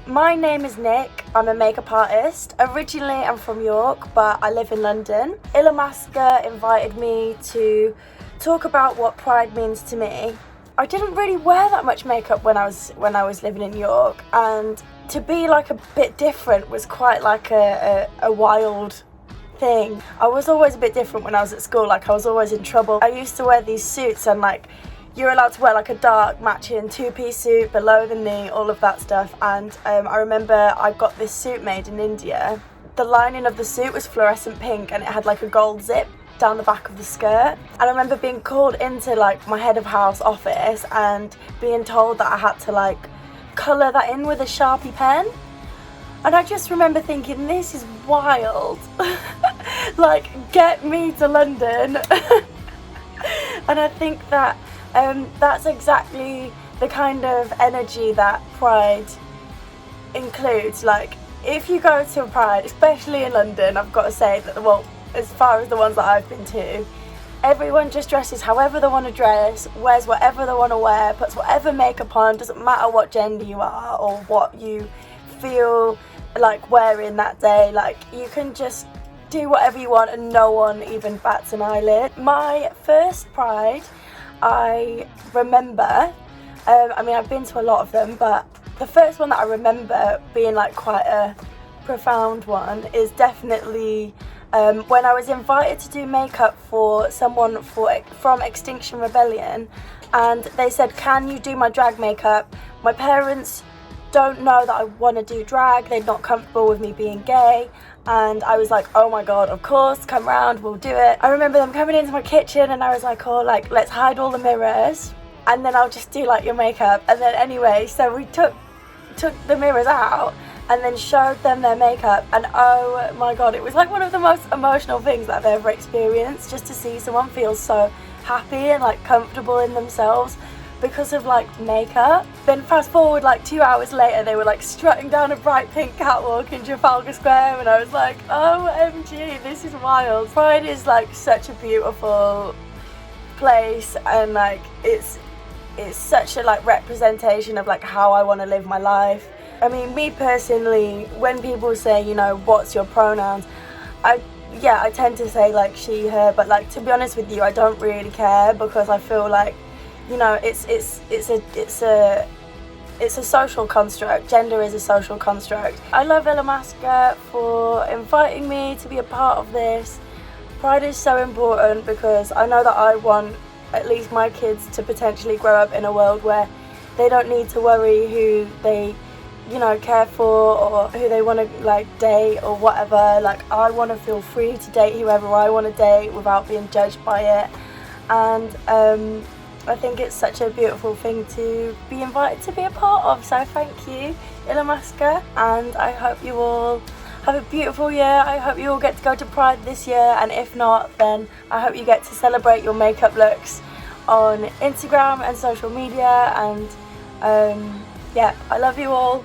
My name is Nick. I'm a makeup artist. Originally I'm from York, but I live in London. Illamasqua invited me to talk about what Pride means to me. I didn't really wear that much makeup when I was living in York, and to be like a bit different was quite like a wild thing. I was always a bit different when I was at school, like I was always in trouble. I used to wear these suits and like you're allowed to wear like a dark matching two-piece suit below the knee, all of that stuff. And I remember I got this suit made in India. The lining of the suit was fluorescent pink and it had like a gold zip down the back of the skirt. And I remember being called into like my head of house office and being told that I had to like colour that in with a Sharpie pen. And I just remember thinking, this is wild. Like, get me to London. And I think that that's exactly the kind of energy that Pride includes. Like, if you go to Pride, especially in London, I've got to say that, well, as far as the ones that I've been to, everyone just dresses however they want to dress, wears whatever they want to wear, puts whatever makeup on, doesn't matter what gender you are or what you feel like wearing that day. Like, you can just do whatever you want and no one even bats an eyelid. My first Pride, I remember, I mean, I've been to a lot of them, but the first one that I remember being like quite a profound one is definitely when I was invited to do makeup for someone from Extinction Rebellion, and they said, can you do my drag makeup? My parents don't know that I want to do drag, they're not comfortable with me being gay, and I was like, oh my god, of course, come round, we'll do it. I remember them coming into my kitchen and I was like, oh, like, let's hide all the mirrors and then I'll just do like your makeup. And then anyway, so we took the mirrors out and then showed them their makeup, and oh my god, it was like one of the most emotional things that I've ever experienced, just to see someone feel so happy and like comfortable in themselves because of like makeup. Then fast forward like 2 hours later, they were like strutting down a bright pink catwalk in Trafalgar Square, and I was like, OMG, this is wild. Pride is like such a beautiful place, and like it's such a like representation of like how I want to live my life. I mean, me personally, when people say, you know, what's your pronouns, I tend to say like she, her, but like, to be honest with you, I don't really care, because I feel like, you know, it's a social construct. Gender is a social construct. I love Illamasqua for inviting me to be a part of this. Pride is so important because I know that I want at least my kids to potentially grow up in a world where they don't need to worry who they, you know, care for or who they want to like date or whatever. Like, I want to feel free to date whoever I want to date without being judged by it. And I think it's such a beautiful thing to be invited to be a part of. So thank you, Illamasqua, and I hope you all have a beautiful year. I hope you all get to go to Pride this year, and if not, then I hope you get to celebrate your makeup looks on Instagram and social media. And yeah, I love you all.